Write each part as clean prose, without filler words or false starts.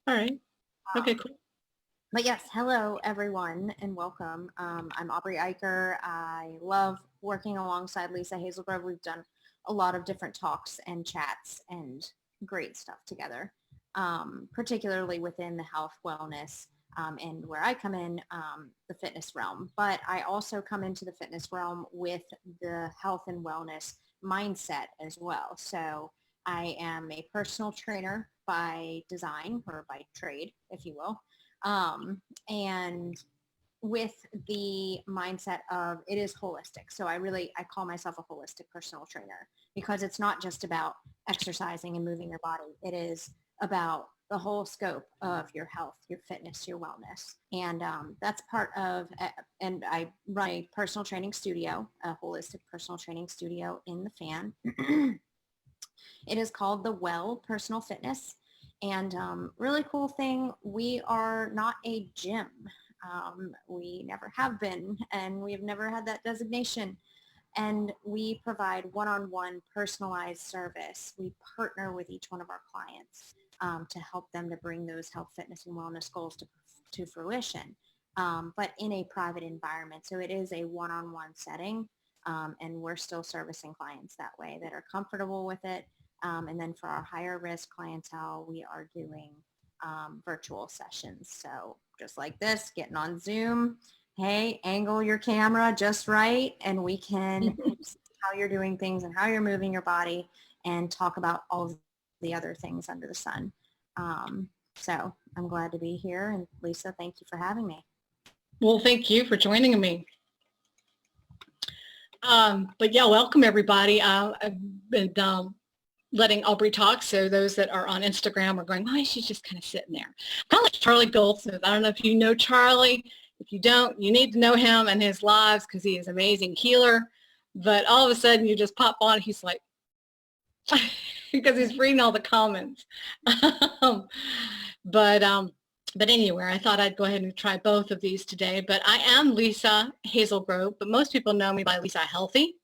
All right. Okay, Um, cool. but yes, hello everyone and welcome. I'm Aubrey Eicher. I love working alongside Lisa Hazelgrove. We've done a lot of different talks and chats and great stuff together, particularly within the health, wellness, and where I come in, the fitness realm. But I also come into the fitness realm with the health and wellness mindset as well. So I am a personal trainer by design or by trade, if you will. And with the mindset of it is holistic. So I call myself a holistic personal trainer because it's not just about exercising and moving your body. It is about the whole scope of your health, your fitness, your wellness. And that's part of, and I run a personal training studio, a holistic personal training studio in the Fan. It is called the Well Personal Fitness. And really cool thing, we are not a gym. We never have been, and we have never had that designation. And we provide one-on-one personalized service. We partner with each one of our clients to help them to bring those health, fitness, and wellness goals to fruition, but in a private environment. So it is a one-on-one setting, and we're still servicing clients that way that are comfortable with it. And then for our higher risk clientele, we are doing virtual sessions. So just like this, getting on Zoom, hey, angle your camera just right, and we can see how you're doing things and how you're moving your body and talk about all of the other things under the sun. So I'm glad to be here. And Lisa, thank you for having me. Well, thank you for joining me. But yeah, welcome everybody. I've been letting Aubrey talk, so those that are on Instagram are going, why is she just kind of sitting there? Kind of like Charlie Goldsmith. I don't know if you know Charlie. If you don't, you need to know him and his lives because he is an amazing healer. But all of a sudden you just pop on, he's like, because he's reading all the comments. but anyway, I thought I'd go ahead and try both of these today. But I am Lisa Hazelgrove, but most people know me by Lisa Healthy.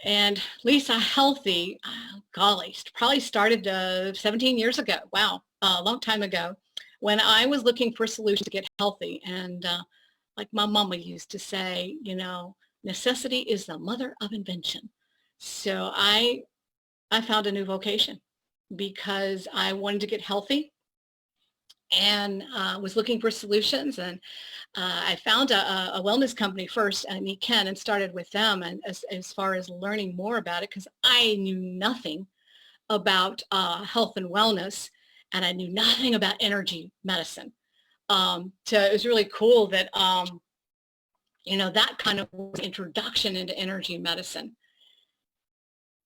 And Lisa Healthy, golly, probably started 17 years ago. Wow, a long time ago, when I was looking for a solution to get healthy. And like my mama used to say, you know, necessity is the mother of invention. So I found a new vocation because I wanted to get healthy and was looking for solutions. And I found a wellness company first, Meet Ken, and started with them. And as far as learning more about it, because I knew nothing about health and wellness, and I knew nothing about energy medicine. So it was really cool that, you know, that kind of was introduction into energy medicine.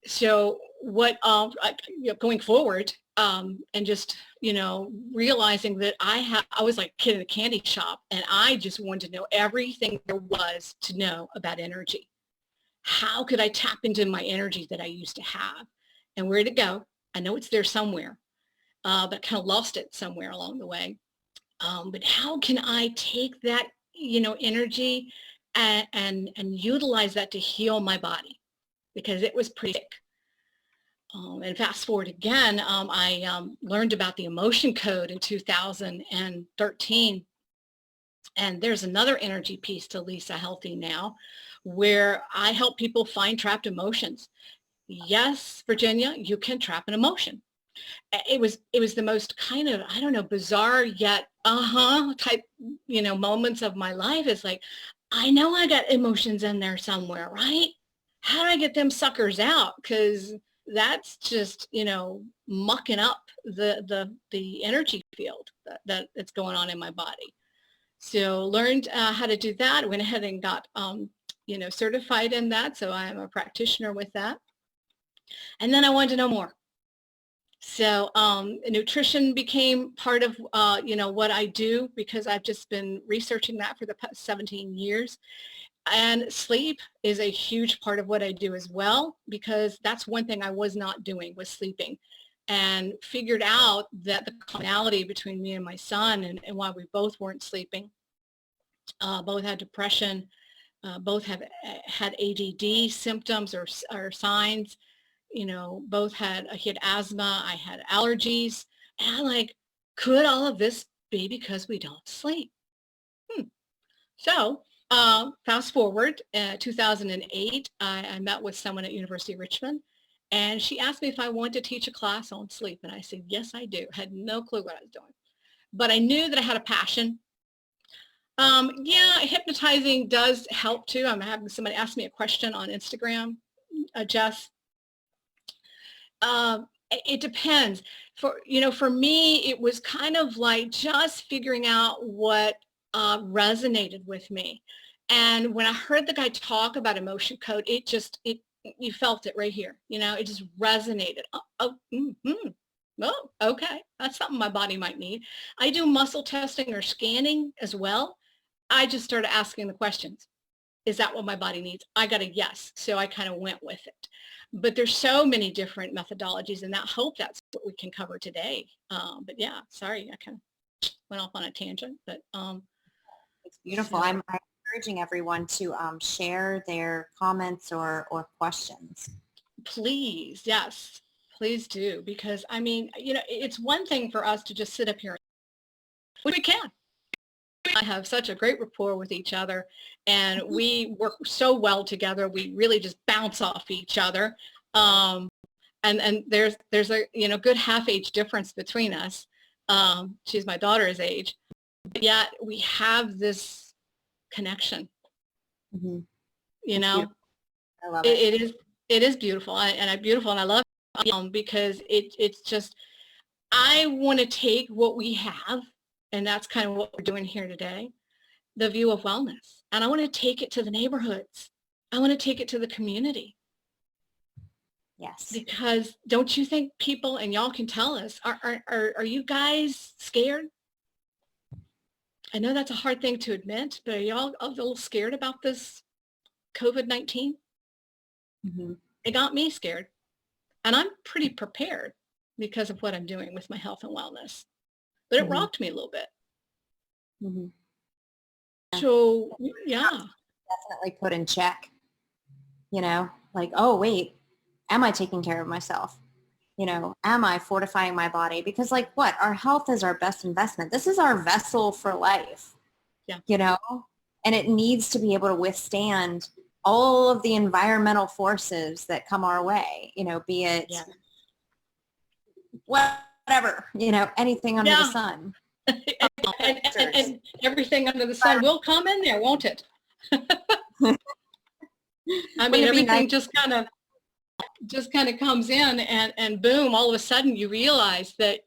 So what, you know, going forward, and just, you know, realizing that I was like a kid in a candy shop, and I just wanted to know everything there was to know about energy. How could I tap into my energy that I used to have, and where to go? I know it's there somewhere, but I kind of lost it somewhere along the way. But how can I take that, you know, energy and utilize that to heal my body? Because it was pretty sick. And fast forward again, I learned about the emotion code in 2013. And there's another energy piece to Lisa Healthy now, where I help people find trapped emotions. Yes, Virginia, you can trap an emotion. It was the most kind of, I don't know, bizarre yet type, you know, moments of my life. It's like, I know I got emotions in there somewhere, right? How do I get them suckers out? Because that's just, you know, mucking up the energy field that's going on in my body. So learned how to do that. Went ahead and got, you know, certified in that. So I am a practitioner with that. And then I wanted to know more. So nutrition became part of, you know, what I do, because I've just been researching that for the past 17 years. And sleep is a huge part of what I do as well, because that's one thing I was not doing, was sleeping, and figured out that the commonality between me and my son, and why we both weren't sleeping, both had depression, both have had ADD symptoms or signs, you know, both had, he had asthma, I had allergies. And I'm like, Could all of this be because we don't sleep? So fast forward, 2008, I met with someone at University of Richmond, and she asked me if I wanted to teach a class on sleep. And I said, yes, I do. Had no clue what I was doing. But I knew that I had a passion. Yeah, hypnotizing does help too. I'm having somebody ask me a question on Instagram, Jess. It depends. For me, it was kind of like just figuring out what resonated with me. And when I heard the guy talk about emotion code, you felt it right here. It just resonated. Oh, okay. That's something my body might need. I do muscle testing or scanning as well. I just started asking the questions. Is that what my body needs? I got a yes. So I kind of went with it. But there's so many different methodologies, and I hope that's what we can cover today. But yeah, sorry, I kind of went off on a tangent. But It's beautiful. so I'm encouraging everyone to share their comments or questions. please, yes, please do. Because I mean, it's one thing for us to just sit up here, which we can. I have such a great rapport with each other, and we work so well together. We really just bounce off each other. And there's a good half age difference between us. She's my daughter's age, but yet we have this connection. Mm-hmm. I love it. It is beautiful, and I love it, because it's just, I want to take what we have, and that's kind of what we're doing here today, the view of wellness. And I want to take it to the neighborhoods. I want to take it to the community. Yes. Because don't you think people, and y'all can tell us, are you guys scared? I know that's a hard thing to admit, but are y'all a little scared about this COVID-19? Mm-hmm. It got me scared. And I'm pretty prepared because of what I'm doing with my health and wellness. But it rocked me a little bit. Mm-hmm. So, yeah. Definitely put in check, like, oh, wait, am I taking care of myself? Am I fortifying my body? Because our health is our best investment. This is our vessel for life, yeah. And it needs to be able to withstand all of the environmental forces that come our way, be it whatever, anything under the sun. and everything under the sun will come in there, won't it? I mean, everything just kind of comes in, and boom, all of a sudden you realize that,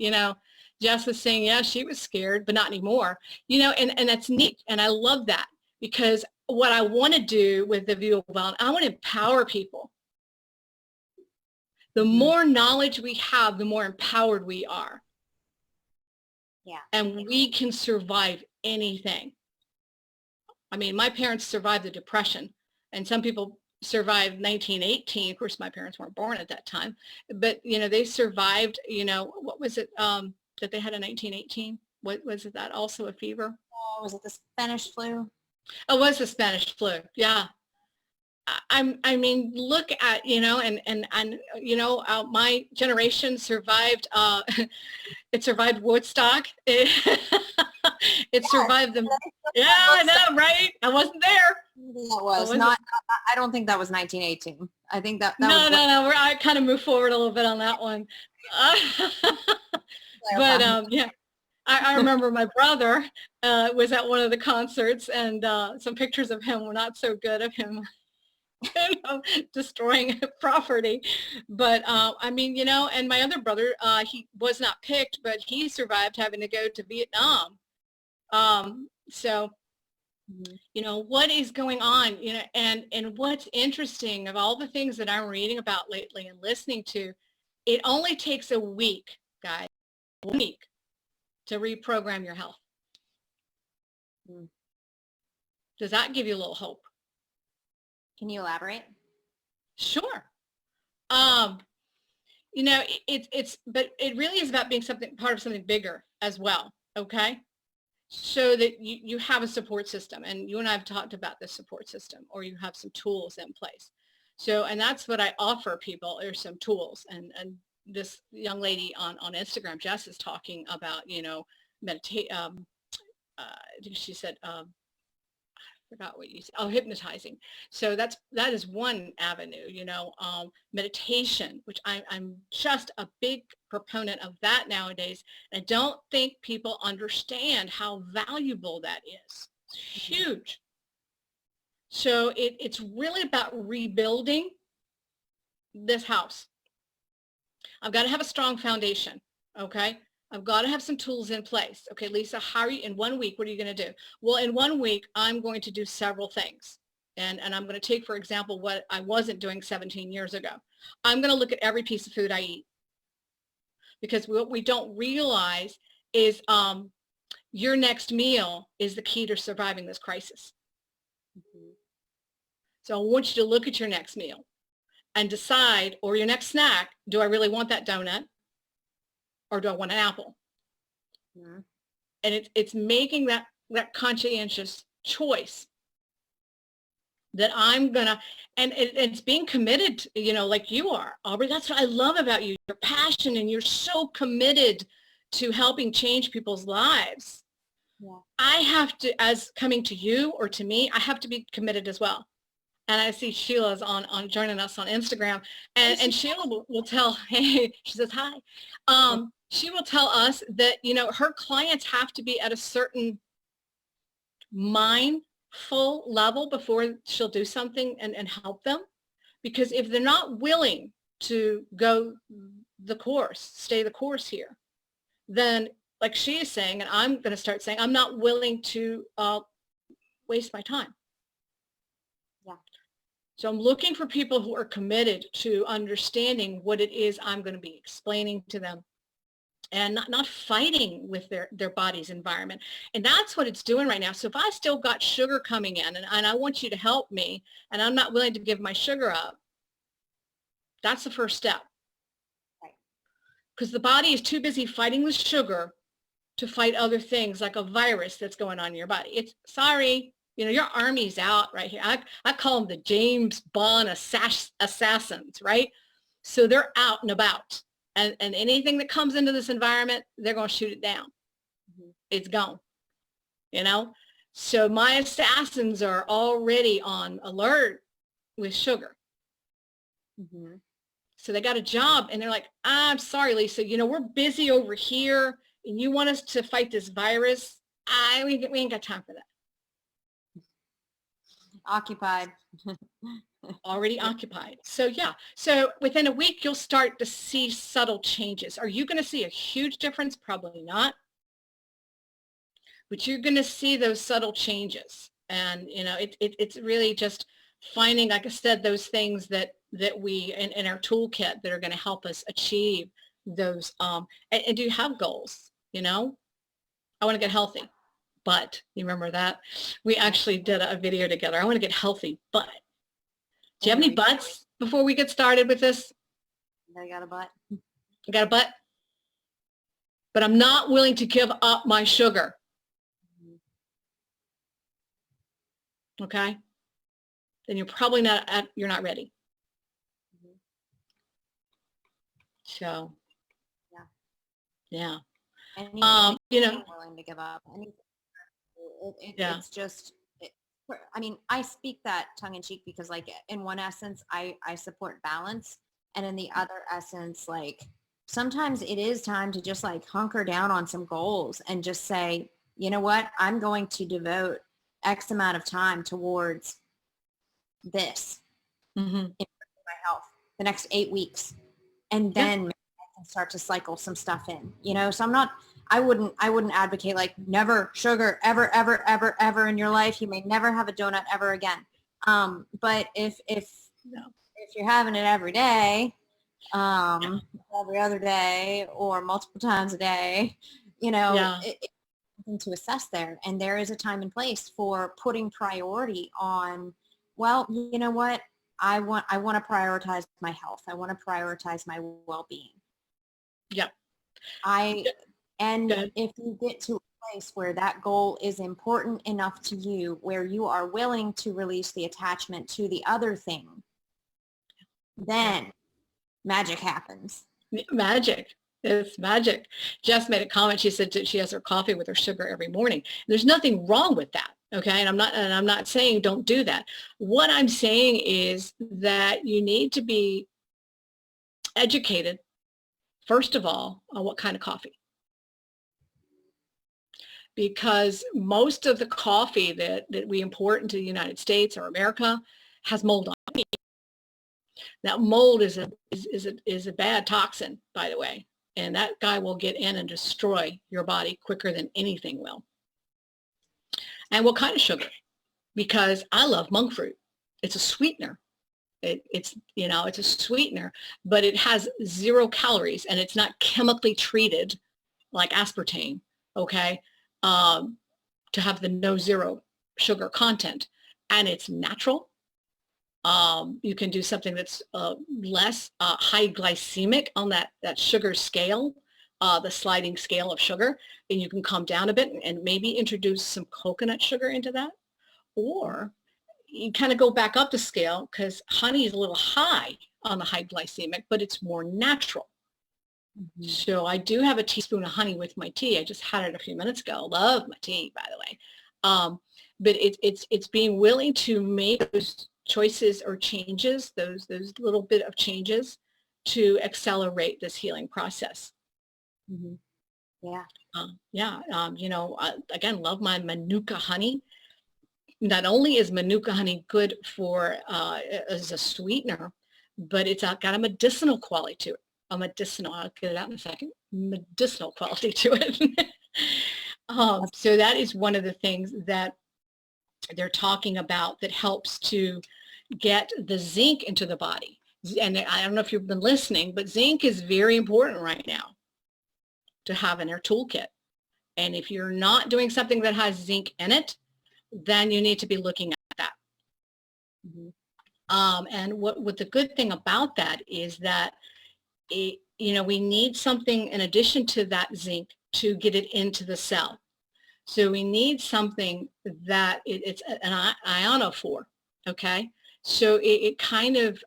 Jess was saying, yeah, she was scared, but not anymore, and that's neat. And I love that, because what I want to do with the view of wellness, I want to empower people. The more knowledge we have, the more empowered we are. Yeah. And we can survive anything. I mean, my parents survived the Depression, and some people survived 1918. Of course, my parents weren't born at that time, but, they survived, what was it that they had in 1918? What was it, that also a fever? Oh, was it the Spanish flu? Oh, it was the Spanish flu. Yeah. I mean, look at, and my generation survived, it survived Woodstock. It survived them. Yeah, I know, right? I wasn't there. That was not, I don't think that was 1918. I think that was. No. I kind of moved forward a little bit on that one. But yeah, I remember my brother was at one of the concerts, and some pictures of him were not so good of him destroying property. But I mean, and my other brother, he was not picked, but he survived having to go to Vietnam. So, what is going on, and what's interesting of all the things that I'm reading about lately and listening to, it only takes a week, guys, a week to reprogram your health. Does that give you a little hope? Can you elaborate? Sure. But it really is about being part of something bigger as well. Okay. So that you have a support system, and you and I have talked about this support system, or you have some tools in place. So, and that's what I offer people, are some tools, and this young lady on Instagram, Jess, is talking about, meditate. I think she said, forgot what you said. Oh, hypnotizing. So that is one avenue, meditation, which I'm just a big proponent of that nowadays. I don't think people understand how valuable that is. It's huge. So it's really about rebuilding this house. I've got to have a strong foundation. Okay. I've got to have some tools in place. Okay, Lisa, how are you in 1 week? What are you going to do? Well, in 1 week, I'm going to do several things. And I'm going to take, for example, what I wasn't doing 17 years ago. I'm going to look at every piece of food I eat. Because what we don't realize is your next meal is the key to surviving this crisis. Mm-hmm. So I want you to look at your next meal and decide, or your next snack, do I really want that donut? Or do I want an apple? Mm-hmm. And it's making that conscientious choice that I'm gonna, and it's being committed, like you are, Aubrey. That's what I love about you. Your passion, and you're so committed to helping change people's lives. Yeah. I have to, as coming to you or to me, I have to be committed as well. And I see Sheila's on joining us on Instagram, and Sheila will tell, hey, she says hi. She will tell us that, her clients have to be at a certain mindful level before she'll do something and help them. Because if they're not willing to go the course, stay the course here, then like she is saying, and I'm going to start saying, I'm not willing to waste my time. Yeah. So I'm looking for people who are committed to understanding what it is I'm going to be explaining to them, and not fighting with their body's environment. And that's what it's doing right now. So if I still got sugar coming in and I want you to help me, and I'm not willing to give my sugar up, that's the first step. Right. Because the body is too busy fighting with sugar to fight other things like a virus that's going on in your body. It's sorry, your army's out right here. I call them the James Bond assassins, right? So they're out and about. And anything that comes into this environment, they're going to shoot it down. Mm-hmm. It's gone, So my assassins are already on alert with sugar. Mm-hmm. So they got a job, and they're like, I'm sorry, Lisa, we're busy over here, and you want us to fight this virus? We ain't got time for that. Occupied. Already occupied. So yeah, so within a week, you'll start to see subtle changes. Are you going to see a huge difference? Probably not. But you're going to see those subtle changes. And, it's really just finding, like I said, those things that we, in our toolkit, that are going to help us achieve those. And do you have goals? I want to get healthy. But you remember that? We actually did a video together. I want to get healthy, but. Do you have any butts before we get started with this? I got a butt. I got a butt? But I'm not willing to give up my sugar. Okay? Then you're probably you're not ready. So, yeah. Anything willing to give up. It's just, I speak that tongue in cheek because, like, in one essence, I support balance. And in the other essence, like, sometimes it is time to just, like, hunker down on some goals and just say, you know what, I'm going to devote X amount of time towards this in my health the next 8 weeks. And then maybe I can start to cycle some stuff in, So I wouldn't advocate, like, never sugar ever, ever, ever, ever in your life. You may never have a donut ever again. But if you're having it every day, every other day, or multiple times a day, it's something to assess there. And there is a time and place for putting priority on, well, you know what? I want to prioritize my health. I want to prioritize my well-being. Yeah. And if you get to a place where that goal is important enough to you, where you are willing to release the attachment to the other thing, then magic happens. Magic. It's magic. Jess made a comment. She said that she has her coffee with her sugar every morning. There's nothing wrong with that. Okay. And I'm not saying don't do that. What I'm saying is that you need to be educated, first of all, on what kind of coffee. Because most of the coffee that we import into the United States or America has mold on it. That mold is a bad toxin, by the way. And that guy will get in and destroy your body quicker than anything will. And what kind of sugar? Because I love monk fruit. It's a sweetener. It's a sweetener, but it has 0 calories and it's not chemically treated like aspartame, okay, to have the no zero sugar content. And it's natural. You can do something that's less high glycemic on that sugar scale, the sliding scale of sugar, and you can come down a bit and maybe introduce some coconut sugar into that. Or you kind of go back up the scale because honey is a little high on the high glycemic, but it's more natural. Mm-hmm. So I do have a teaspoon of honey with my tea. I just had it a few minutes ago. Love my tea, by the way. But it's being willing to make those choices or changes, those little bit of changes to accelerate this healing process. Mm-hmm. Yeah. Again, love my Manuka honey. Not only is Manuka honey good for as a sweetener, but it's got a medicinal quality to it. I'll get it out in a second. Medicinal quality to it. So that is one of the things that they're talking about that helps to get the zinc into the body. And I don't know if you've been listening, but zinc is very important right now to have in our toolkit. And if you're not doing something that has zinc in it, then you need to be looking at that. Mm-hmm. And what the good thing about that is that we need something in addition to that zinc to get it into the cell. So we need something that it's an ionophore, okay? So it kind of,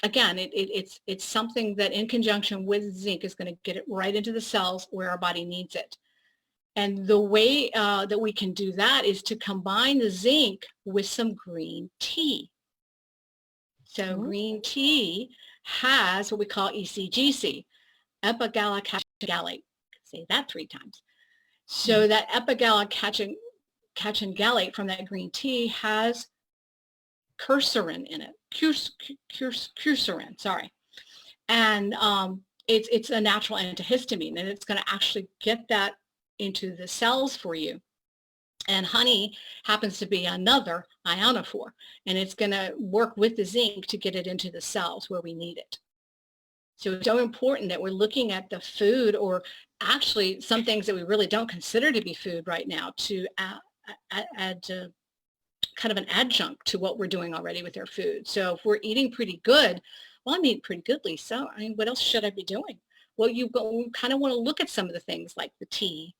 again, it's something that in conjunction with zinc is going to get it right into the cells where our body needs it. And the way that we can do that is to combine the zinc with some green tea. So green tea has what we call ECGC, epigallocatechin. Say that 3 times. So that epigallocatechin from that green tea has curcumin in it. Curcumin, sorry. And it's a natural antihistamine, and it's going to actually get that into the cells for you. And honey happens to be another ionophore, and it's going to work with the zinc to get it into the cells where we need it. So it's so important that we're looking at the food, or actually some things that we really don't consider to be food right now, to add kind of an adjunct to what we're doing already with our food. So if we're eating pretty good, well, I'm eating pretty good, Lisa. I mean, what else should I be doing? Well, you kind of want to look at some of the things like the tea,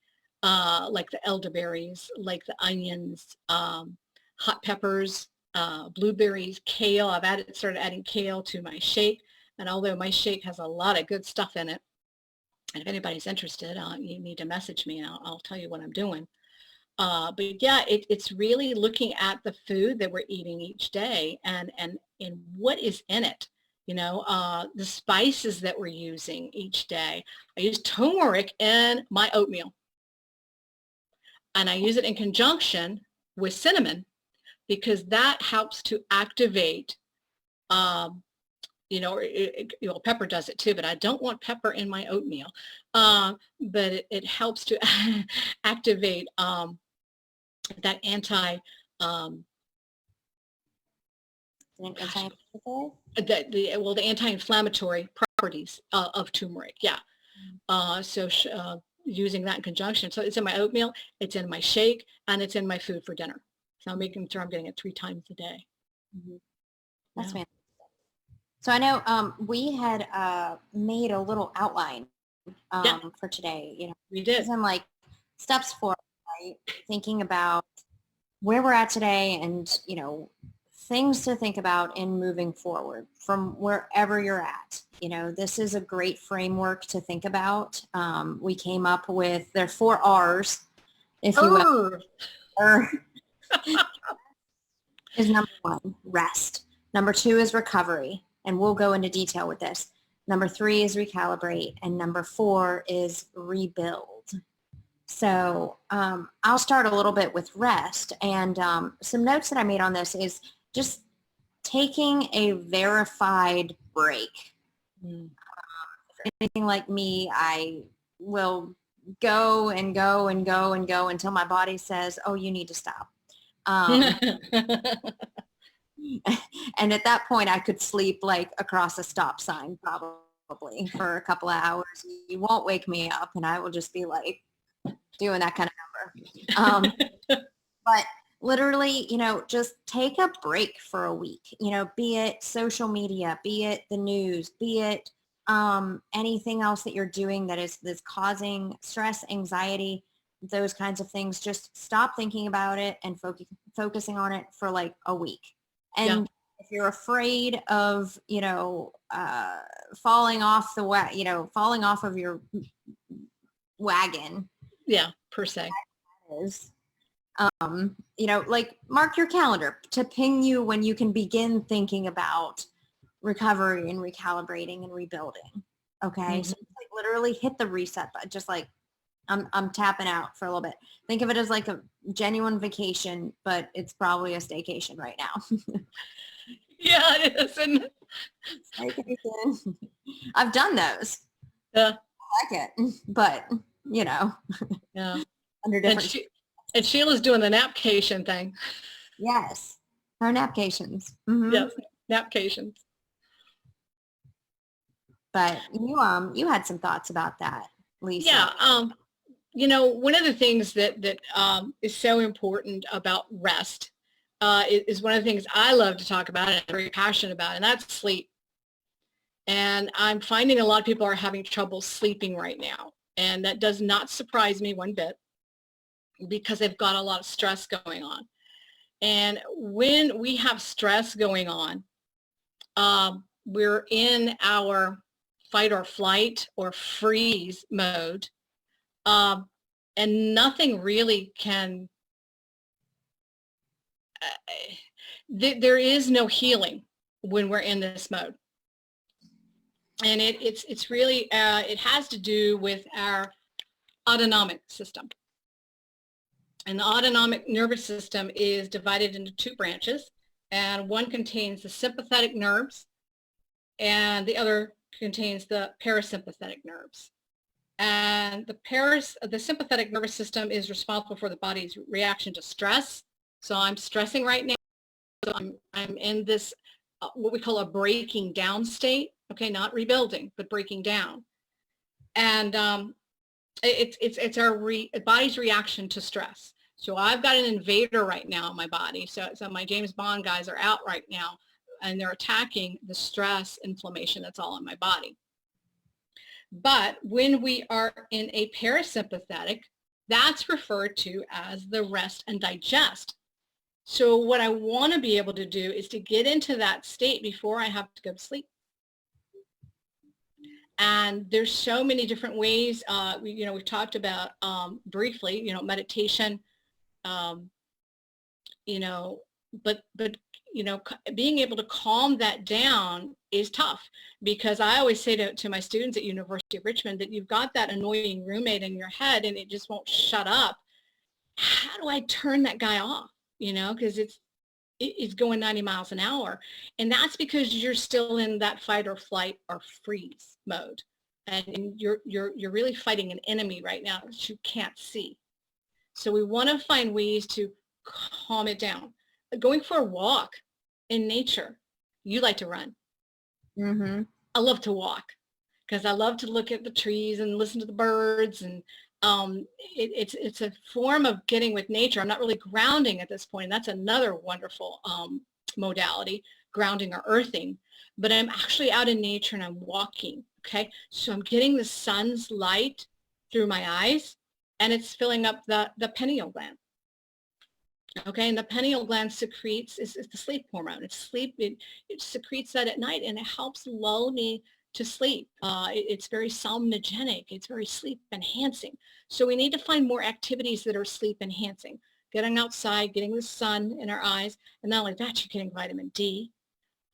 like the elderberries, like the onions, hot peppers, blueberries, kale. I've started adding kale to my shake. And although my shake has a lot of good stuff in it, and if anybody's interested, you need to message me and I'll tell you what I'm doing. But yeah, it's really looking at the food that we're eating each day and what is in it. The spices that we're using each day. I use turmeric in my oatmeal. And I use it in conjunction with cinnamon because that helps to activate, pepper does it too, but I don't want pepper in my oatmeal. But it helps to activate that the anti-inflammatory properties of turmeric. Yeah. Using that in conjunction. So it's in my oatmeal, it's in my shake, and it's in my food for dinner. So I'm making sure I'm getting it 3 times a day. Mm-hmm. That's fantastic. So I know we had made a little outline for today. We did. Some like steps for right? Thinking about where we're at today and, things to think about in moving forward from wherever you're at. This is a great framework to think about. We came up with, there are 4 R's, if you will. R is number 1, rest. Number 2 is recovery, and we'll go into detail with this. Number 3 is recalibrate, and number 4 is rebuild. So I'll start a little bit with rest, and some notes that I made on this is just taking a verified break. If you're anything like me, I will go and go and go and go until my body says, oh, you need to stop. And at that point, I could sleep like across a stop sign probably for a couple of hours. You won't wake me up, and I will just be like doing that kind of number. But literally, just take a break for a week, be it social media, be it the news, be it anything else that you're doing that's causing stress, anxiety, those kinds of things. Just stop thinking about it and focusing on it for like a week. And if you're afraid of, falling off falling off of your wagon. Yeah, per se. Is, like mark your calendar to ping you when you can begin thinking about recovery and recalibrating and rebuilding. Okay. Mm-hmm. So like literally hit the reset button, just like I'm tapping out for a little bit. Think of it as like a genuine vacation, but it's probably a staycation right now. Yeah, it is. And staycation. I've done those. Yeah. I like it, but yeah. Under different. And Sheila's doing the napcation thing. Yes. Her napcations. Mm-hmm. Yes, napcations. But you had some thoughts about that, Lisa. Yeah. One of the things that is so important about rest is one of the things I love to talk about and I'm very passionate about, and that's sleep. And I'm finding a lot of people are having trouble sleeping right now. And that does not surprise me one bit because they've got a lot of stress going on. And when we have stress going on, we're in our fight or flight or freeze mode. And nothing really can, there is no healing when we're in this mode. And it's really, it has to do with our autonomic system. And the autonomic nervous system is divided into 2 branches, and one contains the sympathetic nerves, and the other contains the parasympathetic nerves. And the sympathetic nervous system is responsible for the body's reaction to stress. So I'm stressing right now. So I'm in this, what we call a breaking down state. Okay, not rebuilding, but breaking down. And it's our body's reaction to stress. So I've got an invader right now in my body. So my James Bond guys are out right now, and they're attacking the stress inflammation that's all in my body. But when we are in a parasympathetic, that's referred to as the rest and digest. So what I want to be able to do is to get into that state before I have to go to sleep. And there's so many different ways, we've talked about briefly, meditation, but being able to calm that down is tough, because I always say to my students at University of Richmond that you've got that annoying roommate in your head and it just won't shut up. How do I turn that guy off? Because it's going 90 miles an hour. And that's because you're still in that fight or flight or freeze mode. And you're really fighting an enemy right now that you can't see. So we want to find ways to calm it down. Going for a walk in nature. You like to run. Mm-hmm. I love to walk because I love to look at the trees and listen to the birds, and it's a form of getting with nature. I'm not really grounding at this point. And that's another wonderful modality, grounding or earthing. But I'm actually out in nature and I'm walking. Okay, so I'm getting the sun's light through my eyes, and it's filling up the pineal gland. Okay, and the pineal gland secretes is the sleep hormone. It secretes that at night, and it helps lull me to sleep. It's very somnogenic. It's very sleep enhancing. So we need to find more activities that are sleep enhancing. Getting outside, getting the sun in our eyes, and not only that, you're getting vitamin D.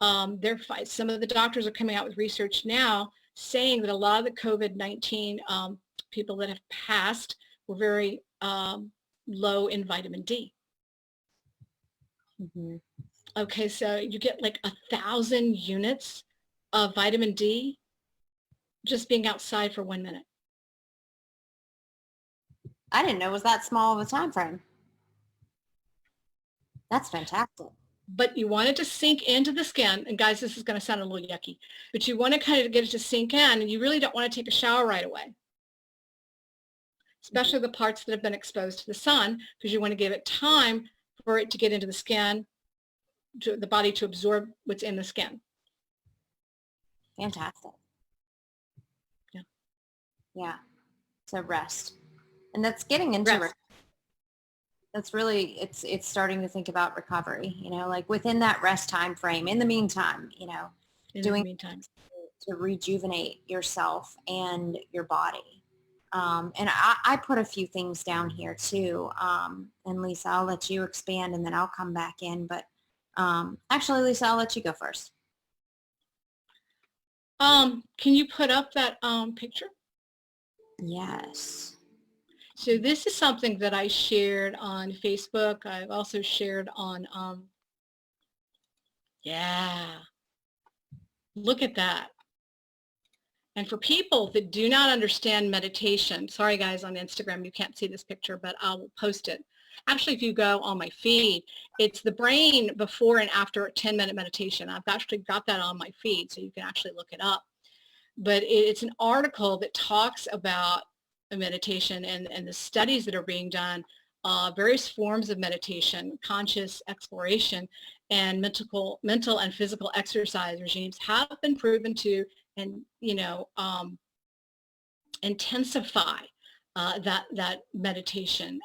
Some of the doctors are coming out with research now saying that a lot of the COVID-19 people that have passed were very low in vitamin D. Mm-hmm. Okay, so you get like 1,000 units of vitamin D just being outside for 1 minute. I didn't know it was that small of a time frame. That's fantastic. But you want it to sink into the skin. And guys, this is going to sound a little yucky, but you want to kind of get it to sink in, and you really don't want to take a shower right away, especially the parts that have been exposed to the sun, because you want to give it time for it to get into the skin, to the body to absorb what's in the skin. Fantastic. Yeah. Yeah. So rest. And that's getting into Rest. That's really, it's starting to think about recovery, like within that rest time frame. In the meantime, In doing the meantime. to rejuvenate yourself and your body. And I put a few things down here too. And Lisa, I'll let you expand and then I'll come back in. But actually, Lisa, I'll let you go first. Can you put up that picture? Yes. So this is something that I shared on Facebook. I've also shared on, look at that. And for people that do not understand meditation, sorry guys on Instagram, you can't see this picture, but I'll post it. Actually, if you go on my feed, it's the brain before and after a 10-minute meditation. I've actually got that on my feed, so you can actually look it up. But it's an article that talks about meditation and the studies that are being done, various forms of meditation, conscious exploration, and mental and physical exercise regimes have been proven to intensify that meditation.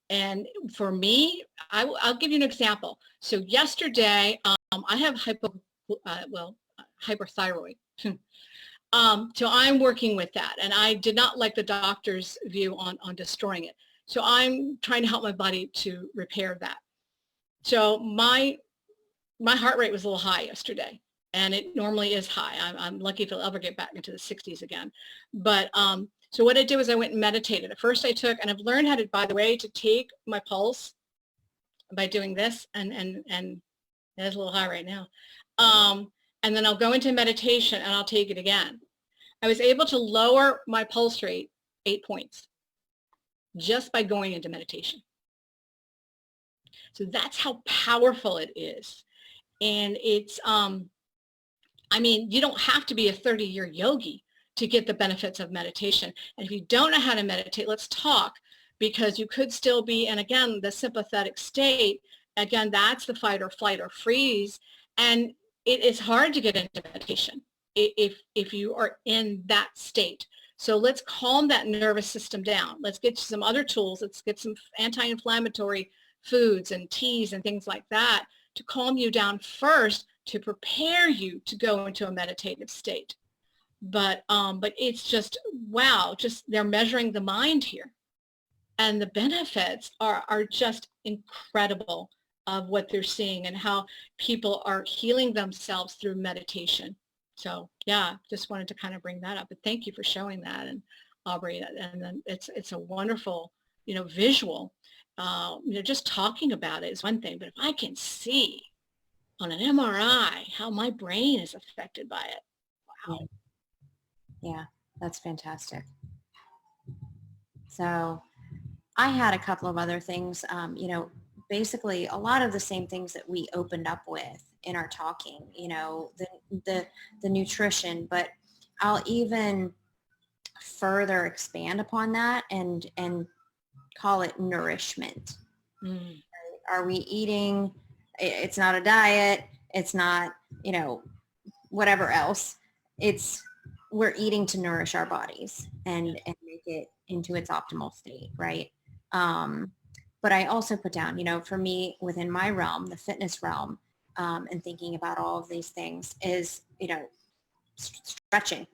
And for me, I'll give you an example. So yesterday, I have hyperthyroid. So I'm working with that, and I did not like the doctor's view on destroying it. So I'm trying to help my body to repair that. So my heart rate was a little high yesterday, and it normally is high. I'm lucky if it'll ever get back into the 60s again. But so what I did was I went and meditated. At first I took, and I've learned how to, by the way, to take my pulse by doing this, and it's a little high right now. And then I'll go into meditation and I'll take it again. I was able to lower my pulse rate 8 points just by going into meditation. So that's how powerful it is. And it's, I mean, you don't have to be a 30-year yogi to get the benefits of meditation. And if you don't know how to meditate, let's talk, because you could still be, and again, the sympathetic state, again, that's the fight or flight or freeze. And it is hard to get into meditation if you are in that state. So let's calm that nervous system down. Let's get some other tools. Let's get some anti-inflammatory foods and teas and things like that to calm you down first, to prepare you to go into a meditative state. But it's just, wow, just they're measuring the mind here. And the benefits are just incredible of what they're seeing and how people are healing themselves through meditation. So yeah, just wanted to kind of bring that up. But thank you for showing that, and Aubrey. And then it's a wonderful, visual. Just talking about it is one thing, but if I can see on an MRI how my brain is affected by it, wow. Yeah, that's fantastic. So I had a couple of other things, basically a lot of the same things that we opened up with in our talking, the nutrition, but I'll even further expand upon that and call it nourishment. Mm. Are we eating? It's not a diet. It's not, whatever else. We're eating to nourish our bodies and make it into its optimal state, right? But I also put down, for me within my realm, the fitness realm, and thinking about all of these things is, stretching.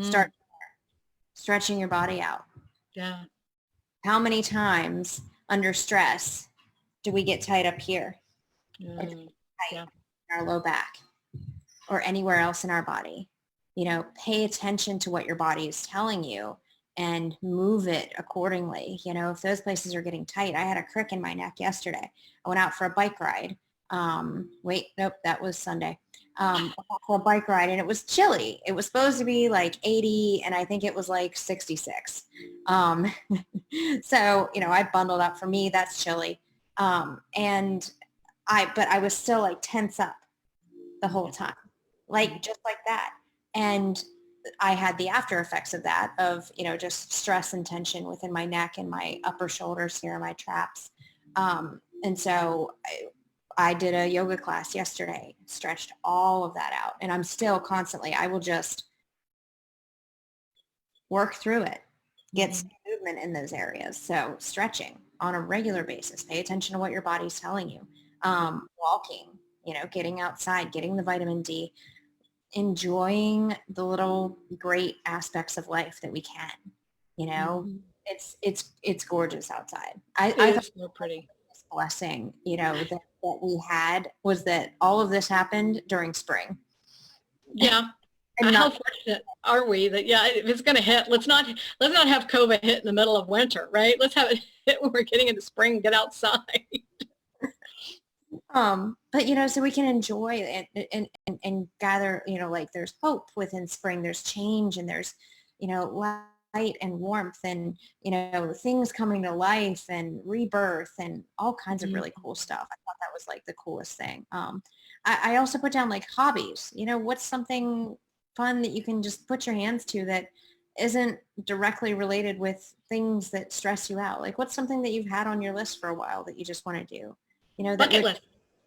Start stretching your body out. Yeah. How many times under stress do we get tight up here? Or Mm. tight Yeah. in our low back or anywhere else in our body? Pay attention to what your body is telling you and move it accordingly. If those places are getting tight. I had a crick in my neck yesterday. I went out for a bike ride. Nope, that was Sunday. For a bike ride, and it was chilly. It was supposed to be like 80, and I think it was like 66. So, I bundled up. For me, that's chilly. But I was still like tense up the whole time, just like that. And I had the after effects of that, of, just stress and tension within my neck and my upper shoulders here, my traps. And so I did a yoga class yesterday, stretched all of that out. And I'm still constantly, I will just work through it, get some movement in those areas. So stretching on a regular basis, pay attention to what your body's telling you. Walking, getting outside, getting the vitamin D, enjoying the little great aspects of life that we can. It's gorgeous outside. I thought It's so pretty. this blessing, that we had was that all of this happened during spring. Yeah. And How not fortunate are we that, yeah, if it's going to hit, let's not have COVID hit in the middle of winter, right? Let's have it hit when we're getting into spring, get outside. but so we can enjoy it and gather, like there's hope within spring, there's change, and there's, light and warmth, and, things coming to life and rebirth and all kinds of really cool stuff. I thought that was like the coolest thing. I also put down like hobbies, what's something fun that you can just put your hands to that isn't directly related with things that stress you out? Like, what's something that you've had on your list for a while that you just want to do, that Bucket would list.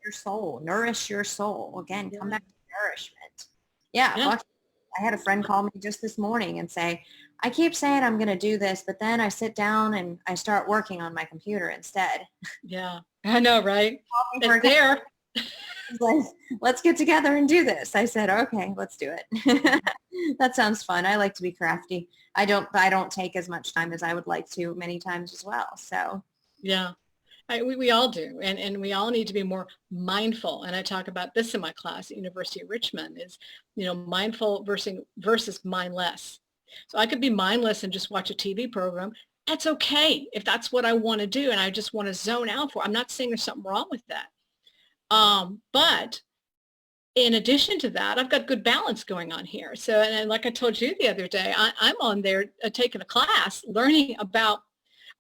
your soul, nourish your soul. Again, come Yeah. back to nourishment. Yeah. I had a friend call me just this morning and say, I keep saying I'm going to do this, but then I sit down and I start working on my computer instead. Yeah. I know, right? It's there. Like, let's get together and do this. I said, okay, let's do it. That sounds fun. I like to be crafty. I don't take as much time as I would like to many times as well. So Yeah. We all do. And we all need to be more mindful. And I talk about this in my class at University of Richmond is, mindful versus mindless. So I could be mindless and just watch a TV program. That's okay if that's what I want to do and I just want to zone out for. I'm not saying there's something wrong with that. But in addition to that, I've got good balance going on here. So, and like I told you the other day, I'm on there taking a class, learning about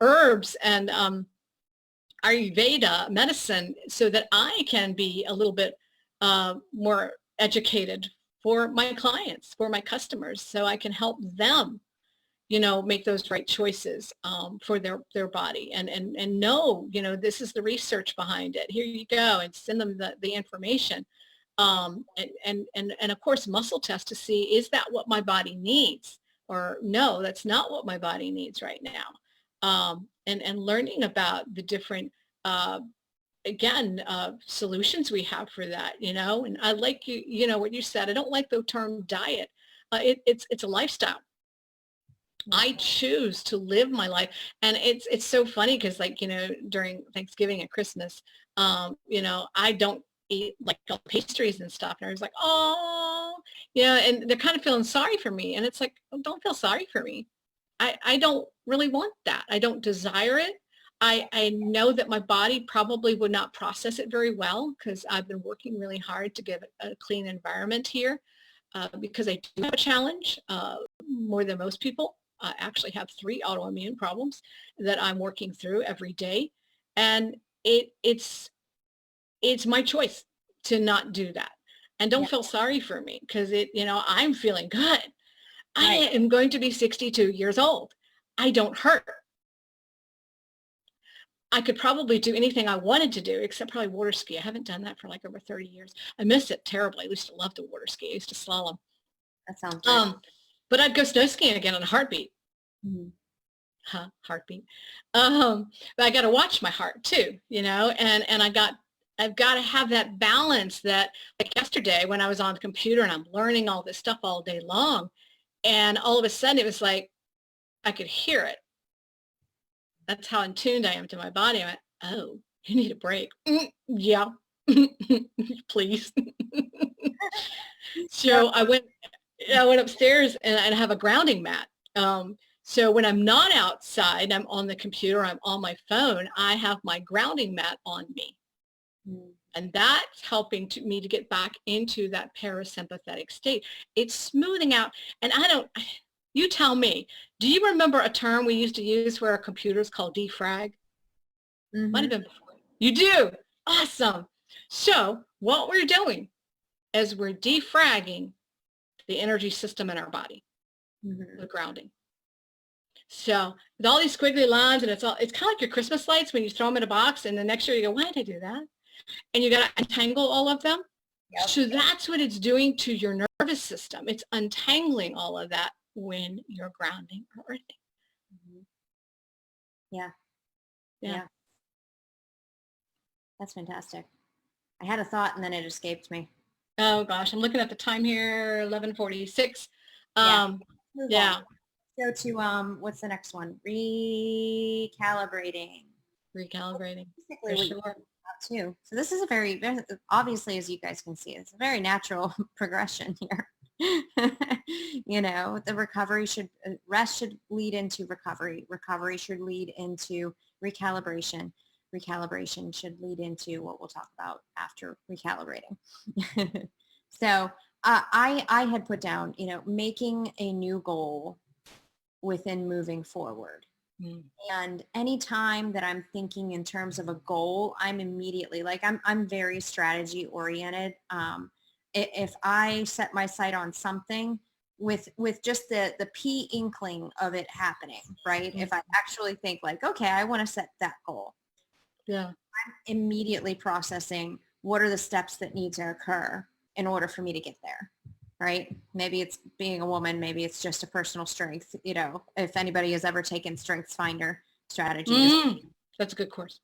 herbs and Ayurveda medicine so that I can be a little bit more educated for my clients, for my customers, so I can help them, make those right choices for their body and know, this is the research behind it. Here you go, and send them the information. And of course, muscle test to see, is that what my body needs? Or no, that's not what my body needs right now. And learning about the different, solutions we have for that, and I like what you said. I don't like the term diet. It's a lifestyle. I choose to live my life. And it's so funny because during Thanksgiving and Christmas, I don't eat like all pastries and stuff. And I was like, oh, and they're kind of feeling sorry for me. And it's like, oh, don't feel sorry for me. I don't really want that. I don't desire it. I know that my body probably would not process it very well because I've been working really hard to give it a clean environment here because I do have a challenge more than most people. I actually have 3 autoimmune problems that I'm working through every day. And it's my choice to not do that. And don't feel sorry for me because I'm feeling good. I am going to be 62 years old. I don't hurt. I could probably do anything I wanted to do except probably water ski. I haven't done that for like over 30 years. I miss it terribly. I used to love to water ski. I used to slalom. that sounds good. But I'd go snow skiing again in a heartbeat. Mm-hmm. Heartbeat. But I got to watch my heart too, and I've got to have that balance that, like yesterday when I was on the computer and I'm learning all this stuff all day long, and all of a sudden it was like, I could hear it. That's how in tuned I am to my body. I went, oh, you need a break. Yeah, please. So I went upstairs and I have a grounding mat. So when I'm not outside, I'm on the computer, I'm on my phone, I have my grounding mat on me. Mm. And that's helping me to get back into that parasympathetic state. It's smoothing out. And you tell me, do you remember a term we used to use for our computers called defrag? Might have been before. You do? Awesome. So what we're doing is we're defragging the energy system in our body, the grounding. So with all these squiggly lines, and it's kind of like your Christmas lights when you throw them in a box and the next year you go, why did I do that? And you got to untangle all of them. Yep. So that's what it's doing to your nervous system. It's untangling all of that when you're grounding or earthing. Yeah. That's fantastic. I had a thought and then it escaped me. Oh gosh, I'm looking at the time here, 11:46. Yeah. Go to what's the next one? Recalibrating. Basically what you're about too. So this is a very obviously, as you guys can see, it's a very natural progression here. The recovery rest should lead into recovery. Recovery should lead into recalibration. Recalibration should lead into what we'll talk about after recalibrating. So I had put down, making a new goal within moving forward. And anytime that I'm thinking in terms of a goal, I'm immediately I'm very strategy oriented. If I set my sight on something with just the pea inkling of it happening, right? If I actually think okay, I want to set that goal. Yeah. I'm immediately processing what are the steps that need to occur in order for me to get there, right? Maybe it's being a woman, maybe it's just a personal strength, if anybody has ever taken Strengths Finder strategy. That's a good course.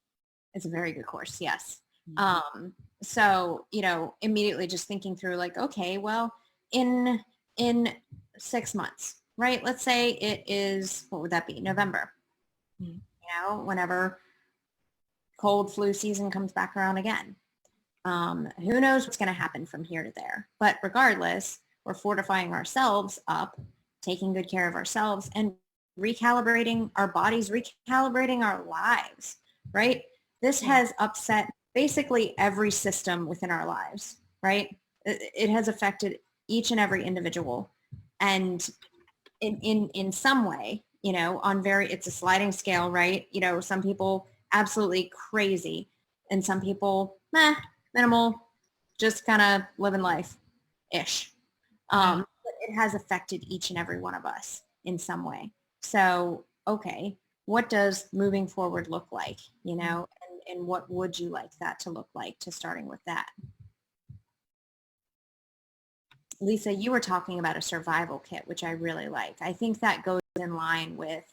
It's a very good course, yes. So, immediately just thinking through okay, well, in 6 months, right? Let's say it is, what would that be? November, whenever cold flu season comes back around again. Who knows what's going to happen from here to there. But regardless, we're fortifying ourselves up, taking good care of ourselves, and recalibrating our bodies, recalibrating our lives, right? This has upset basically every system within our lives, right? It has affected each and every individual. And in some way, it's a sliding scale, right? Some people absolutely crazy, and some people, minimal, just kind of living life-ish. But it has affected each and every one of us in some way. So, okay, what does moving forward look like, and what would you like that to look like, to starting with that? Lisa, you were talking about a survival kit, which I really like. I think that goes in line with,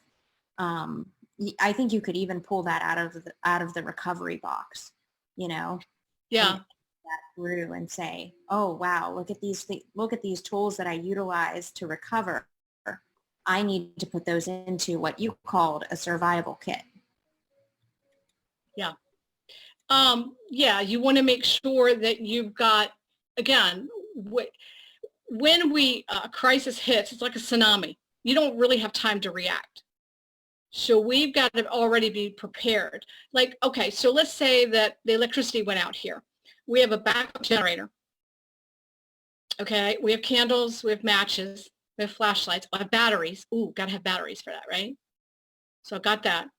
I think you could even pull that out of the recovery box, Yeah. That through and say, oh, wow, look at these tools that I utilize to recover. I need to put those into what you called a survival kit. Yeah. You want to make sure that you've got, again, when a crisis hits, it's like a tsunami. You don't really have time to react. So we've got to already be prepared. Okay, so let's say that the electricity went out here. We have a backup generator. Okay, we have candles, we have matches, we have flashlights, I have batteries. Ooh, got to have batteries for that, right? So I got that.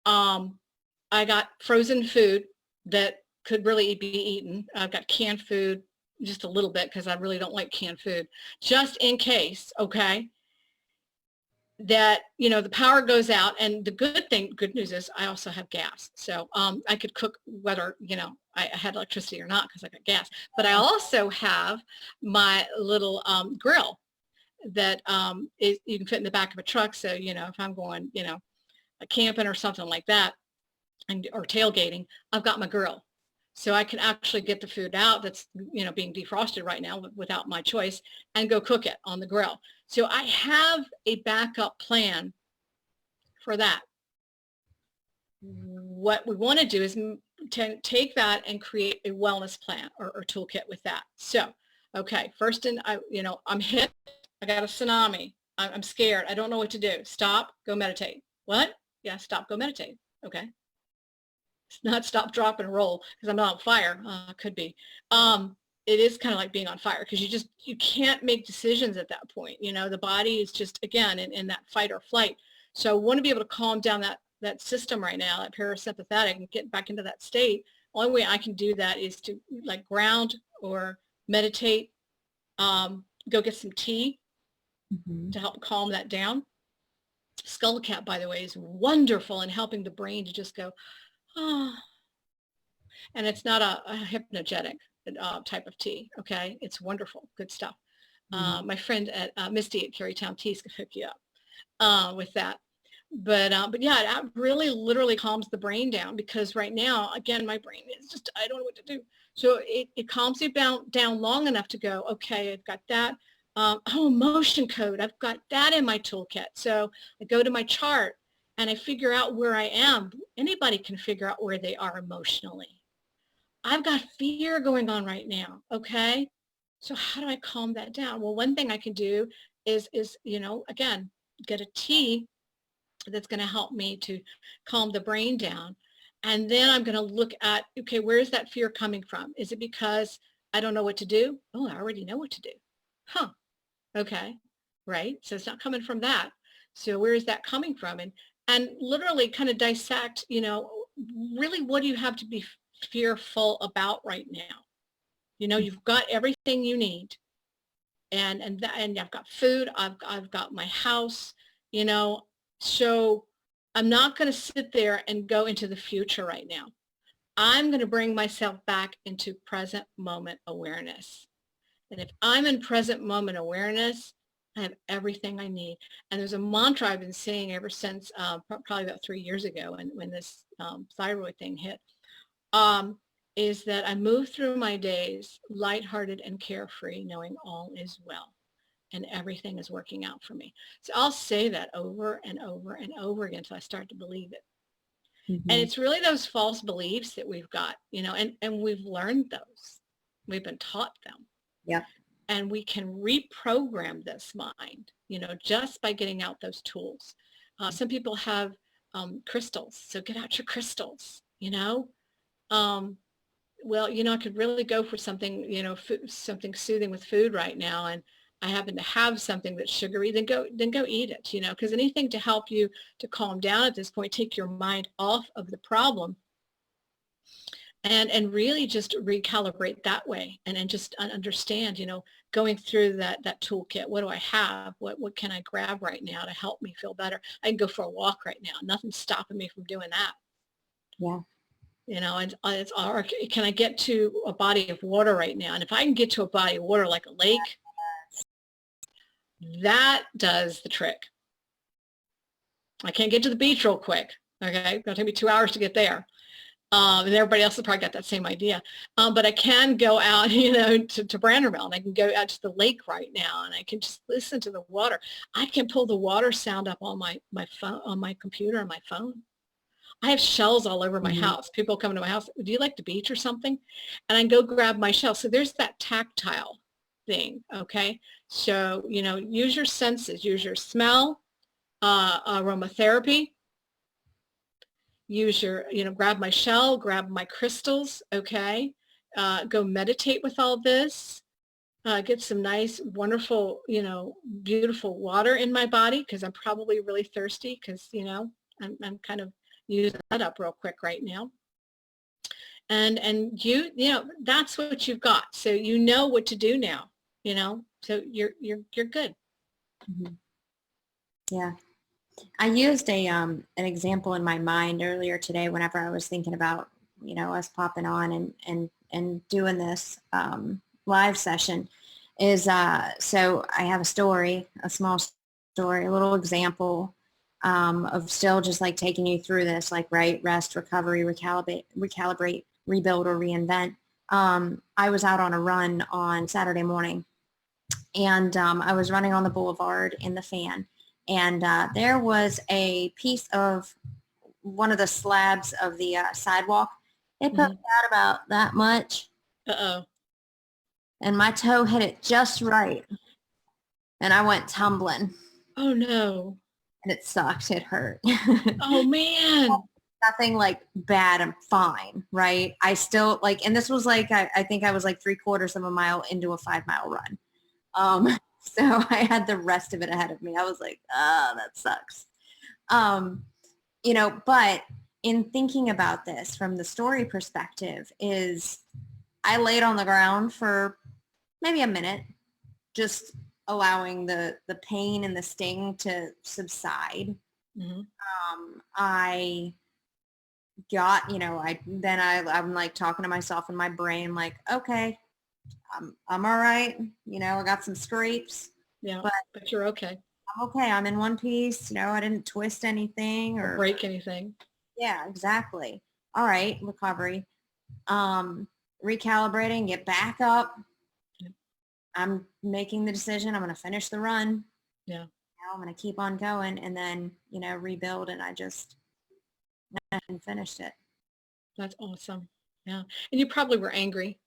I got frozen food that could really be eaten. I've got canned food, just a little bit because I really don't like canned food, just in case, okay? That, the power goes out, and the good news is I also have gas. So I could cook whether, I had electricity or not because I got gas. But I also have my little grill that you can fit in the back of a truck. So, if I'm going, camping or something like that, or tailgating, I've got my grill. So I can actually get the food out that's, being defrosted right now without my choice and go cook it on the grill. So I have a backup plan for that. What we want to do is take that and create a wellness plan or toolkit with that. So, okay, first I'm hit. I got a tsunami. I'm scared. I don't know what to do. Stop, go meditate. What? Yeah, stop, go meditate. Okay. It's not stop, drop, and roll because I'm not on fire. Could be. It is kind of like being on fire because you can't make decisions at that point. The body is just, again, in that fight or flight. So I want to be able to calm down that system right now, that parasympathetic, and get back into that state. Only way I can do that is to like ground or meditate, go get some tea to help calm that down. Skullcap, by the way, is wonderful in helping the brain to just go, oh. And it's not a hypnogenic type of tea, okay? It's wonderful, good stuff. My friend at Misty at Carytown Teas could hook you up with that. But yeah, it really literally calms the brain down because right now, again, my brain is just, I don't know what to do. So it calms you down long enough to go, okay, I've got that. Emotion code, I've got that in my toolkit. So I go to my chart and I figure out where I am. Anybody can figure out where they are emotionally. I've got fear going on right now, okay? So how do I calm that down? Well, one thing I can do is again, get a tea that's going to help me to calm the brain down. And then I'm going to look at, okay, where's that fear coming from? Is it because I don't know what to do? Oh, I already know what to do. Huh. Okay. Right. So it's not coming from that. So where is that coming from? And literally kind of dissect, really what do you have to be fearful about right now? You've got everything you need. And I've got food. I've got my house, so I'm not going to sit there and go into the future right now. I'm going to bring myself back into present moment awareness. And if I'm in present moment awareness, I have everything I need. And there's a mantra I've been saying ever since probably about 3 years ago when this thyroid thing hit, is that I move through my days lighthearted and carefree, knowing all is well. And everything is working out for me. So I'll say that over and over and over again until I start to believe it. And it's really those false beliefs that we've got, and we've learned those. We've been taught them. Yep. And we can reprogram this mind, just by getting out those tools. Some people have crystals. So get out your crystals, well, I could really go for something, something soothing with food right now. And I happen to have something that's sugary, then go eat it, because anything to help you to calm down at this point, take your mind off of the problem and really just recalibrate that way and just understand, going through that toolkit. What do I have? What can I grab right now to help me feel better? I can go for a walk right now. Nothing's stopping me from doing that. Yeah. And or can I get to a body of water right now? And if I can get to a body of water like a lake, that does the trick. I can't get to the beach real quick. Okay, it's gonna take me 2 hours to get there. And everybody else has probably got that same idea. But I can go out, to Branderville, and I can go out to the lake right now, and I can just listen to the water. I can pull the water sound up on my phone, on my computer, and my phone. I have shells all over my house. People come to my house, do you like the beach or something? And I go grab my shell. So there's that tactile thing, okay? So, use your senses, use your smell, aromatherapy, use your, grab my shell, grab my crystals, okay? Go meditate with all this. Get some nice, wonderful, beautiful water in my body because I'm probably really thirsty because, I'm kind of using that up real quick right now. And that's what you've got. So you know what to do now, so you're good. Yeah. I used an example in my mind earlier today whenever I was thinking about, us popping on and doing this live session. is so I have a story, a small story, a little example of still just like taking you through this, like rest, recovery, recalibrate, rebuild, or reinvent. I was out on a run on Saturday morning, and I was running on the boulevard in the fan, and there was a piece of one of the slabs of the sidewalk. It poked Mhm. out about that much, Uh-oh. and my toe hit it just right, and I went tumbling, Oh no. and it sucked. It hurt. Oh man. Nothing like bad. I'm fine, right? I still like, and this was like, I think I was like 3/4 of a mile into a 5-mile run. So I had the rest of it ahead of me. I was like, oh, that sucks. Um, but in thinking about this from the story perspective is I laid on the ground for maybe a minute, just allowing the pain and the sting to subside. Mhm. I got, I'm like talking to myself in my brain, like, okay, I'm all right. I got some scrapes, Yeah, but but you're okay. I'm okay. I'm in one piece. I didn't twist anything Or or break anything. yeah, exactly. All right, recovery. Um, Recalibrating, get back up. Yeah. I'm making the decision. I'm going to finish the run. Yeah. I'm going to keep on going and then, rebuild. And I just finished it. That's awesome. Yeah. And you probably were angry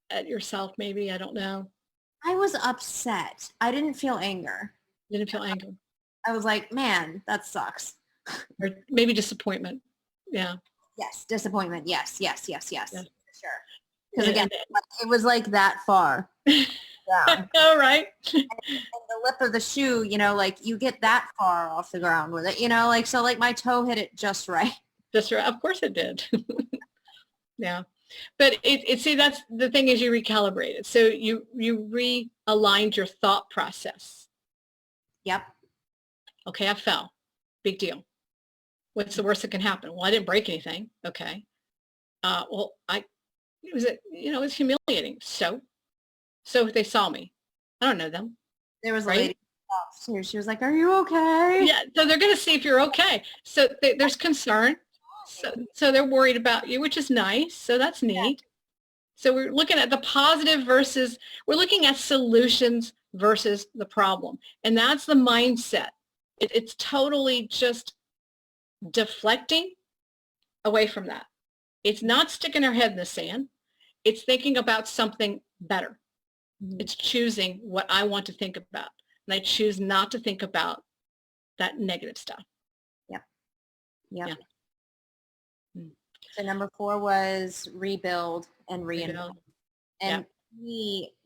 at yourself, maybe. I don't know. I was upset. I didn't feel anger. You didn't feel anger. I was like, man, that sucks. Or maybe disappointment. Yeah. Yes. Disappointment. Yes. Yes. Yes. Yes. Yeah. For sure. Because again, And, it was like that far down. all right. And the lip of the shoe, like you get that far off the ground with it, like, so like my toe hit it just right. Just right. Of course it did. Yeah. But see, that's the thing is you recalibrated. So you realigned your thought process. Yep. Okay, I fell. Big deal. What's the worst that can happen? Well, I didn't break anything. Okay. Well, it was, it was humiliating. So if they saw me, I don't know them, There was a right? lady too. She was like, "Are you okay?" Yeah. So they're going to see if you're okay. So there's concern. So they're worried about you, which is nice. So that's neat. So we're looking at the positive versus, we're looking at solutions versus the problem. And that's the mindset. It's totally just deflecting away from that. It's not sticking their head in the sand. It's thinking about something better. Mhm. It's choosing what I want to think about. And I choose not to think about that negative stuff. Yep. Yep. Yeah. Mm. So number 4 was rebuild and reinvent. And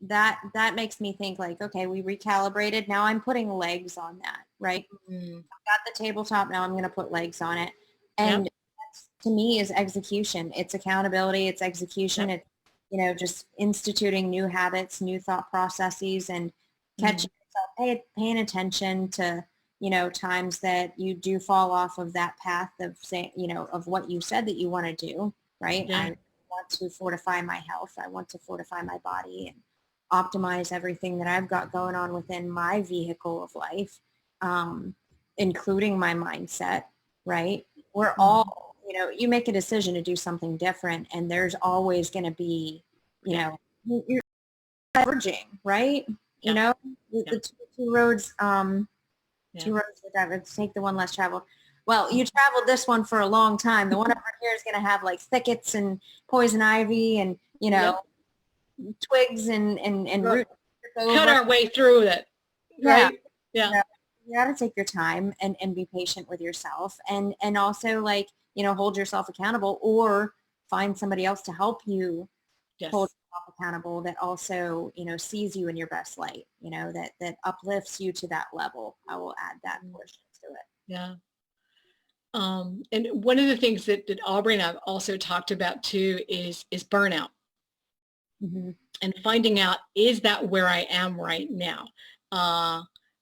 that makes me think like, okay, we recalibrated. Now I'm putting legs on that, right? Mm. I've got the tabletop. Now I'm going to put legs on it. And Yep. to me is execution. It's accountability. It's execution. Yep. It's, just instituting new habits, new thought processes, and catching yourself, paying attention to, times that you do fall off of that path of saying, of what you said that you want to do, right? Yeah. I want to fortify my health. I want to fortify my body and optimize everything that I've got going on within my vehicle of life, including my mindset, right? We're all, you make a decision to do something different and there's always going to be, you're diverging, right? Yeah. The two roads, Yeah. 2 roads to drive, let's take the one less traveled. Well, you traveled this one for a long time. The one over here is going to have like thickets and poison ivy and, twigs and Right. roots. Cut our way through it. Right? Yeah. You got to take your time and be patient with yourself and also like, hold yourself accountable or find somebody else to help you hold Yes. yourself accountable that also, sees you in your best light, that uplifts you to that level. I will add that portion to it. Yeah. And one of the things that Aubrey and I've also talked about too is burnout. Mm-hmm. And finding out, is that where I am right now?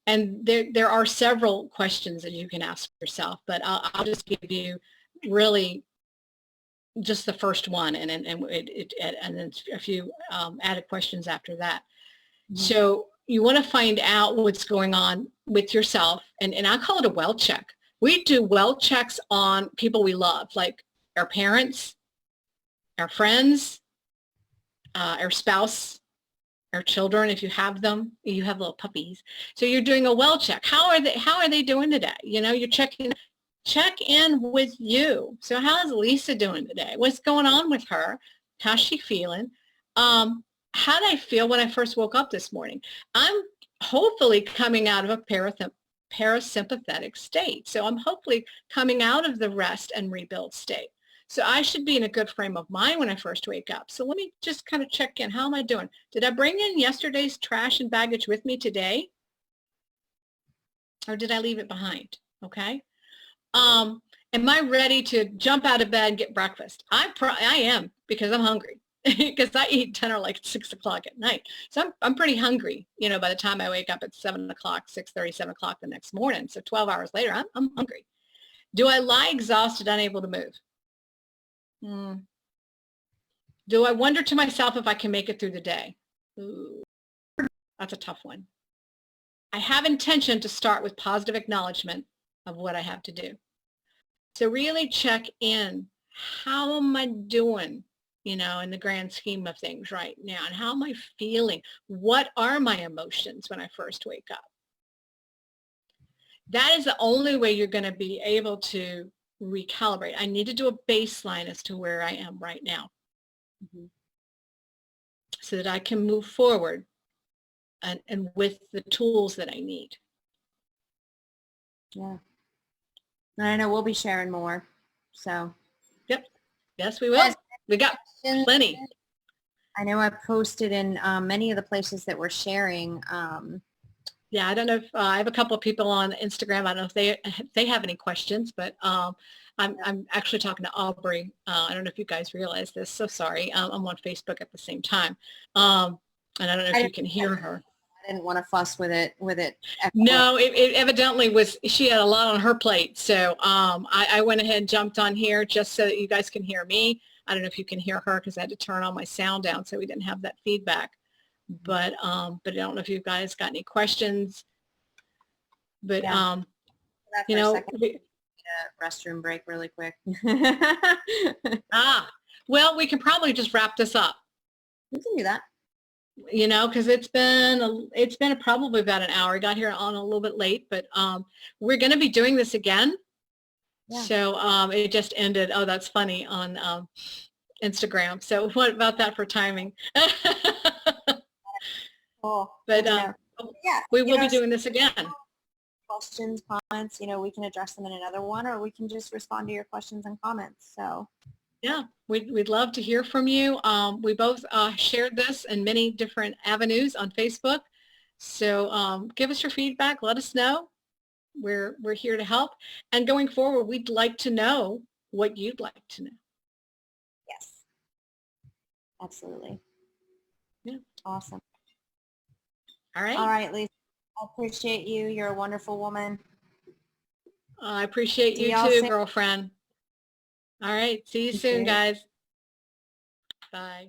And there are several questions that you can ask yourself, but I'll just give you really just the first one, and then a few added questions after that. Mhm. So you want to find out what's going on with yourself, and I call it a well check. We do well checks on people we love, like our parents, our friends, our spouse, our children, if you have them. You have little puppies. So you're doing a well check. How are they doing today? You're check in with you. So how is Lisa doing today? What's going on with her? How's she feeling? How did I feel when I first woke up this morning? I'm hopefully coming out of a parasympathetic state. So I'm hopefully coming out of the rest and rebuild state. So I should be in a good frame of mind when I first wake up. So let me just kind of check in. How am I doing? Did I bring in yesterday's trash and baggage with me today? Or did I leave it behind? Okay. Am I ready to jump out of bed and get breakfast? I am, because I'm hungry. Because I eat dinner like 6 o'clock at night. So I'm pretty hungry, by the time I wake up at 7 o'clock, 6:30, 7 o'clock the next morning. So 12 hours later, I'm hungry. Do I lie exhausted, unable to move? Do I wonder to myself if I can make it through the day? Ooh, that's a tough one. I have intention to start with positive acknowledgement of what I have to do. So really check in. How am I doing, in the grand scheme of things right now? And how am I feeling? What are my emotions when I first wake up? That is the only way you're going to be able to recalibrate. I need to do a baseline as to where I am right now. Mm-hmm. So that I can move forward and with the tools that I need. Yeah. And I know we'll be sharing more. So. Yep. Yes, we will. We got plenty. I know I posted in many of the places that we're sharing. Yeah, I don't know if I have a couple of people on Instagram. I don't know if they have any questions, but I'm actually talking to Aubrey. I don't know if you guys realize this. So sorry. I'm on Facebook at the same time. And I don't know if you can hear her. I didn't want to fuss with it. No, it evidently was, she had a lot on her plate. So I went ahead and jumped on here just so that you guys can hear me. I don't know if you can hear her because I had to turn all my sound down so we didn't have that feedback. But I don't know if you guys got any questions. But yeah. Restroom break really quick. Well, we can probably just wrap this up. We can do that. Because it's been probably about an hour. I got here on a little bit late, but we're going to be doing this again. Yeah. So it just ended. Oh, that's funny, on Instagram. So what about that for timing? Cool. But yeah, we will be doing this again. Questions, comments, we can address them in another one, or we can just respond to your questions and comments. So yeah, we'd love to hear from you. We both shared this in many different avenues on Facebook. So give us your feedback. Let us know. We're here to help. And going forward, we'd like to know what you'd like to know. Yes. Absolutely. Yeah. Awesome. All right. All right, Lisa. I appreciate you. You're a wonderful woman. I appreciate you too, girlfriend. All right. See you soon, guys. Bye.